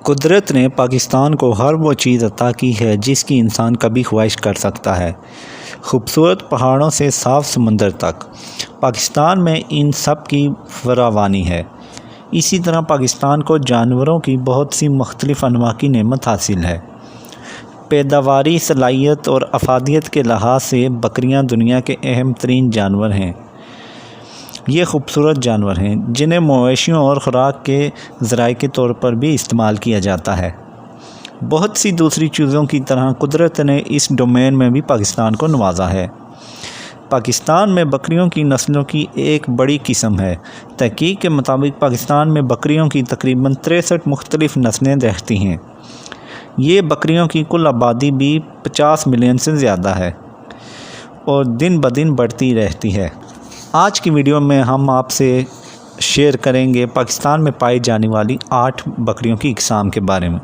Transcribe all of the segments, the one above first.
قدرت نے پاکستان کو ہر وہ چیز عطا کی ہے جس کی انسان کبھی خواہش کر سکتا ہے۔ خوبصورت پہاڑوں سے صاف سمندر تک پاکستان میں ان سب کی فراوانی ہے۔ اسی طرح پاکستان کو جانوروں کی بہت سی مختلف انواع کی نعمت حاصل ہے۔ پیداواری صلاحیت اور افادیت کے لحاظ سے بکریاں دنیا کے اہم ترین جانور ہیں۔ یہ خوبصورت جانور ہیں جنہیں مویشیوں اور خوراک کے ذرائع کے طور پر بھی استعمال کیا جاتا ہے۔ بہت سی دوسری چیزوں کی طرح قدرت نے اس ڈومین میں بھی پاکستان کو نوازا ہے۔ پاکستان میں بکریوں کی نسلوں کی ایک بڑی قسم ہے۔ تحقیق کے مطابق پاکستان میں بکریوں کی تقریباً 63 مختلف نسلیں رہتی ہیں۔ یہ بکریوں کی کل آبادی بھی 50 ملین سے زیادہ ہے اور دن بدن بڑھتی رہتی ہے۔ آج کی ویڈیو میں ہم آپ سے شیئر کریں گے پاکستان میں پائی جانے والی 8 بکریوں کی اقسام کے بارے میں۔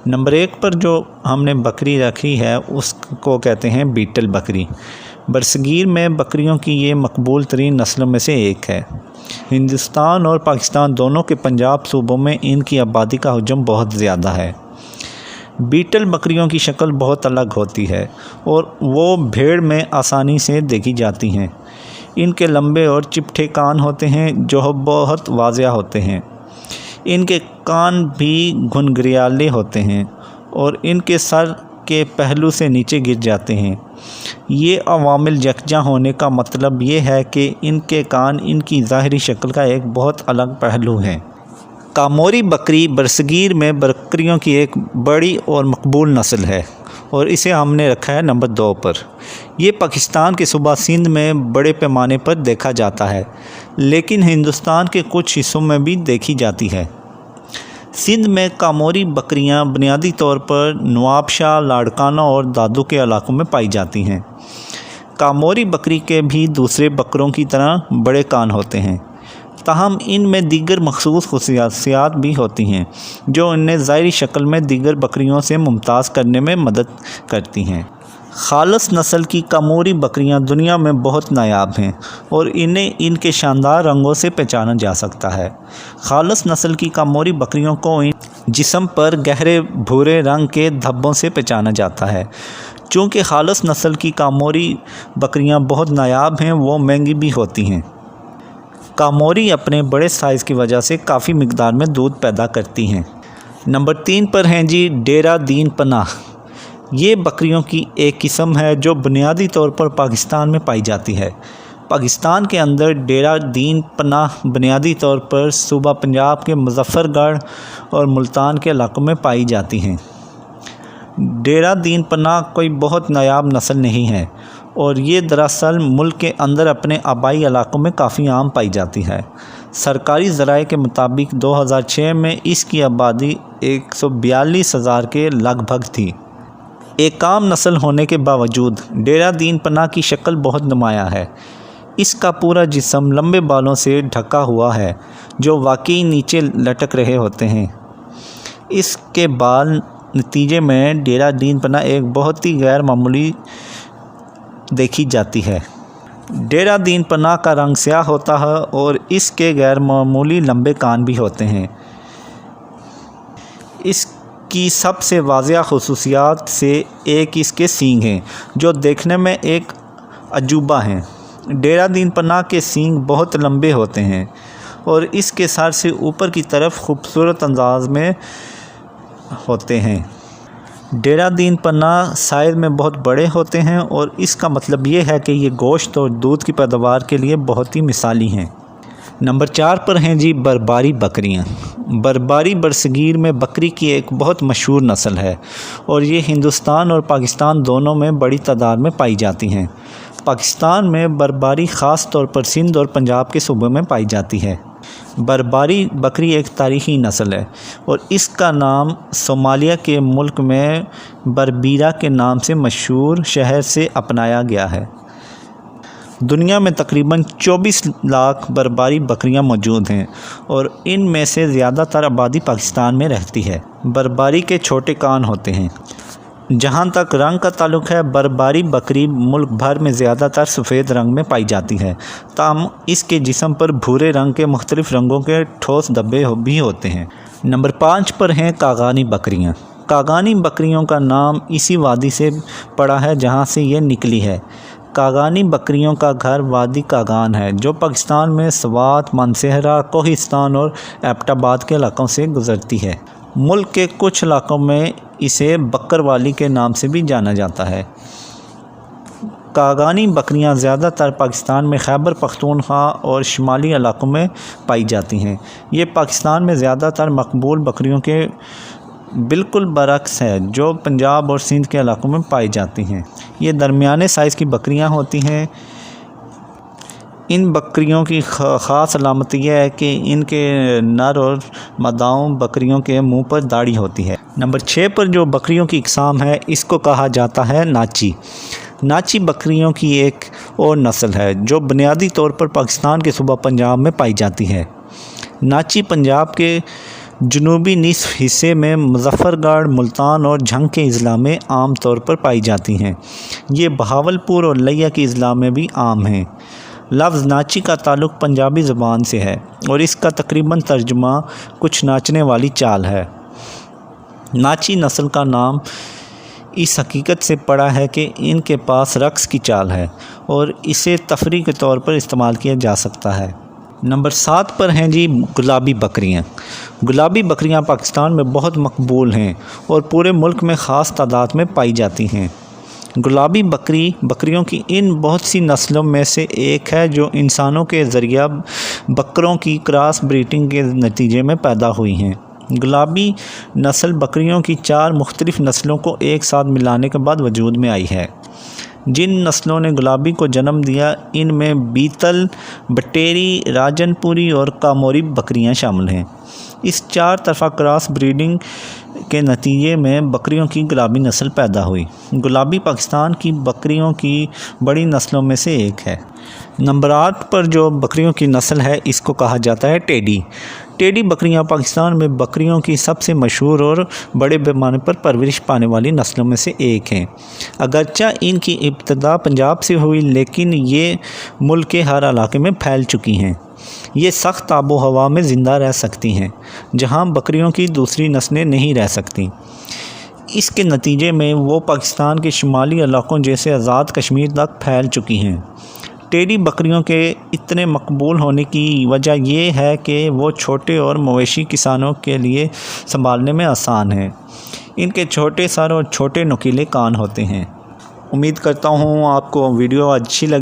نمبر 1 پر جو ہم نے بکری رکھی ہے اس کو کہتے ہیں بیٹل بکری۔ برصغیر میں بکریوں کی یہ مقبول ترین نسلوں میں سے ایک ہے۔ ہندوستان اور پاکستان دونوں کے پنجاب صوبوں میں ان کی آبادی کا حجم بہت زیادہ ہے۔ بیٹل بکریوں کی شکل بہت الگ ہوتی ہے اور وہ بھیڑ میں آسانی سے دیکھی جاتی ہیں۔ ان کے لمبے اور چپٹے کان ہوتے ہیں جو بہت واضح ہوتے ہیں۔ ان کے کان بھی گھنگریالے ہوتے ہیں اور ان کے سر کے پہلو سے نیچے گر جاتے ہیں۔ یہ عوامل یکجا ہونے کا مطلب یہ ہے کہ ان کے کان ان کی ظاہری شکل کا ایک بہت الگ پہلو ہیں۔ کاموری بکری برصغیر میں بکریوں کی ایک بڑی اور مقبول نسل ہے اور اسے ہم نے رکھا ہے نمبر 2 پر۔ یہ پاکستان کے صوبہ سندھ میں بڑے پیمانے پر دیکھا جاتا ہے لیکن ہندوستان کے کچھ حصوں میں بھی دیکھی جاتی ہے۔ سندھ میں کاموری بکریاں بنیادی طور پر نواب شاہ، لاڑکانہ اور دادو کے علاقوں میں پائی جاتی ہیں۔ کاموری بکری کے بھی دوسرے بکروں کی طرح بڑے کان ہوتے ہیں، تاہم ان میں دیگر مخصوص خصوصیات بھی ہوتی ہیں جو انہیں ظاہری شکل میں دیگر بکریوں سے ممتاز کرنے میں مدد کرتی ہیں۔ خالص نسل کی کاموری بکریاں دنیا میں بہت نایاب ہیں اور انہیں ان کے شاندار رنگوں سے پہچانا جا سکتا ہے۔ خالص نسل کی کاموری بکریوں کو جسم پر گہرے بھورے رنگ کے دھبوں سے پہچانا جاتا ہے۔ چونکہ خالص نسل کی کاموری بکریاں بہت نایاب ہیں، وہ مہنگی بھی ہوتی ہیں۔ کاموری اپنے بڑے سائز کی وجہ سے کافی مقدار میں دودھ پیدا کرتی ہیں۔ نمبر 3 پر ہیں جی ڈیرہ دین پناہ۔ یہ بکریوں کی ایک قسم ہے جو بنیادی طور پر پاکستان میں پائی جاتی ہے۔ پاکستان کے اندر ڈیرہ دین پناہ بنیادی طور پر صوبہ پنجاب کے مظفر گڑھ اور ملتان کے علاقوں میں پائی جاتی ہیں۔ ڈیرہ دین پناہ کوئی بہت نایاب نسل نہیں ہے اور یہ دراصل ملک کے اندر اپنے آبائی علاقوں میں کافی عام پائی جاتی ہے۔ سرکاری ذرائع کے مطابق 2006 میں اس کی آبادی 142,000 کے لگ بھگ تھی۔ ایک عام نسل ہونے کے باوجود ڈیرہ دین پناہ کی شکل بہت نمایاں ہے۔ اس کا پورا جسم لمبے بالوں سے ڈھکا ہوا ہے جو واقعی نیچے لٹک رہے ہوتے ہیں۔ اس کے بال نتیجے میں ڈیرہ دین پناہ ایک بہت ہی غیر معمولی دیکھی جاتی ہے۔ ڈیرہ دین پناہ کا رنگ سیاہ ہوتا ہے اور اس کے غیر معمولی لمبے کان بھی ہوتے ہیں۔ اس کی سب سے واضح خصوصیات سے ایک اس کے سینگ ہیں جو دیکھنے میں ایک عجوبہ ہیں۔ ڈیرہ دین پناہ کے سینگ بہت لمبے ہوتے ہیں اور اس کے سر سے اوپر کی طرف خوبصورت انداز میں ہوتے ہیں۔ ڈیرہ دین پناہ سائز میں بہت بڑے ہوتے ہیں اور اس کا مطلب یہ ہے کہ یہ گوشت اور دودھ کی پیداوار کے لیے بہت ہی مثالی ہیں۔ نمبر 4 پر ہیں جی برباری بکریاں۔ برباری برصغیر میں بکری کی ایک بہت مشہور نسل ہے اور یہ ہندوستان اور پاکستان دونوں میں بڑی تعداد میں پائی جاتی ہیں۔ پاکستان میں برباری خاص طور پر سندھ اور پنجاب کے صوبوں میں پائی جاتی ہے۔ برباری بکری ایک تاریخی نسل ہے اور اس کا نام صومالیہ کے ملک میں بربیرا کے نام سے مشہور شہر سے اپنایا گیا ہے۔ دنیا میں تقریباً 24 لاکھ برباری بکریاں موجود ہیں اور ان میں سے زیادہ تر آبادی پاکستان میں رہتی ہے۔ برباری کے چھوٹے کان ہوتے ہیں۔ جہاں تک رنگ کا تعلق ہے، برباری بکری ملک بھر میں زیادہ تر سفید رنگ میں پائی جاتی ہے، تاہم اس کے جسم پر بھورے رنگ کے مختلف رنگوں کے ٹھوس دھبے بھی ہوتے ہیں۔ نمبر 5 پر ہیں کاغانی بکریاں۔ کاغانی بکریوں کا نام اسی وادی سے پڑا ہے جہاں سے یہ نکلی ہے۔ کاغانی بکریوں کا گھر وادی کاغان ہے جو پاکستان میں سوات، مانسہرہ، کوہستان اور ایبٹ آباد کے علاقوں سے گزرتی ہے۔ ملک کے کچھ علاقوں میں اسے بکر والی کے نام سے بھی جانا جاتا ہے۔ کاغانی بکریاں زیادہ تر پاکستان میں خیبر پختونخوا اور شمالی علاقوں میں پائی جاتی ہیں۔ یہ پاکستان میں زیادہ تر مقبول بکریوں کے بالکل برعکس ہے جو پنجاب اور سندھ کے علاقوں میں پائی جاتی ہیں۔ یہ درمیانے سائز کی بکریاں ہوتی ہیں۔ ان بکریوں کی خاص علامت یہ ہے کہ ان کے نر اور ماداؤں بکریوں کے منہ پر داڑھی ہوتی ہے۔ نمبر 6 پر جو بکریوں کی اقسام ہے اس کو کہا جاتا ہے ناچی۔ ناچی بکریوں کی ایک اور نسل ہے جو بنیادی طور پر پاکستان کے صوبہ پنجاب میں پائی جاتی ہے۔ ناچی پنجاب کے جنوبی نصف حصے میں مظفر گڑھ، ملتان اور جھنگ کے اضلاع میں عام طور پر پائی جاتی ہیں۔ یہ بہاولپور اور لیا کے اضلاع میں بھی عام ہیں۔ لفظ ناچی کا تعلق پنجابی زبان سے ہے اور اس کا تقریباً ترجمہ کچھ ناچنے والی چال ہے۔ ناچی نسل کا نام اس حقیقت سے پڑا ہے کہ ان کے پاس رقص کی چال ہے اور اسے تفریح کے طور پر استعمال کیا جا سکتا ہے۔ نمبر 7 پر ہیں جی گلابی بکریاں۔ گلابی بکریاں پاکستان میں بہت مقبول ہیں اور پورے ملک میں خاص تعداد میں پائی جاتی ہیں۔ گلابی بکریوں کی ان بہت سی نسلوں میں سے ایک ہے جو انسانوں کے ذریعہ بکروں کی کراس بریڈنگ کے نتیجے میں پیدا ہوئی ہیں۔ گلابی نسل بکریوں کی 4 مختلف نسلوں کو ایک ساتھ ملانے کے بعد وجود میں آئی ہے۔ جن نسلوں نے گلابی کو جنم دیا ان میں بیتل، بٹیری، راجن پوری اور کاموری بکریاں شامل ہیں۔ اس 4 طرفہ کراس بریڈنگ کے نتیجے میں بکریوں کی گلابی نسل پیدا ہوئی۔ گلابی پاکستان کی بکریوں کی بڑی نسلوں میں سے ایک ہے۔ نمبر 8 پر جو بکریوں کی نسل ہے اس کو کہا جاتا ہے ٹیڈی۔ ٹیڈی بکریاں پاکستان میں بکریوں کی سب سے مشہور اور بڑے پیمانے پر پرورش پانے والی نسلوں میں سے ایک ہیں۔ اگرچہ ان کی ابتدا پنجاب سے ہوئی لیکن یہ ملک کے ہر علاقے میں پھیل چکی ہیں۔ یہ سخت آب و ہوا میں زندہ رہ سکتی ہیں جہاں بکریوں کی دوسری نسلیں نہیں رہ سکتی۔ اس کے نتیجے میں وہ پاکستان کے شمالی علاقوں جیسے آزاد کشمیر تک پھیل چکی ہیں۔ ٹیڈی بکریوں کے اتنے مقبول ہونے کی وجہ یہ ہے کہ وہ چھوٹے اور مویشی کسانوں کے لیے سنبھالنے میں آسان ہیں۔ ان کے چھوٹے سر اور چھوٹے نوکیلے کان ہوتے ہیں۔ امید کرتا ہوں آپ کو ویڈیو اچھی لگی۔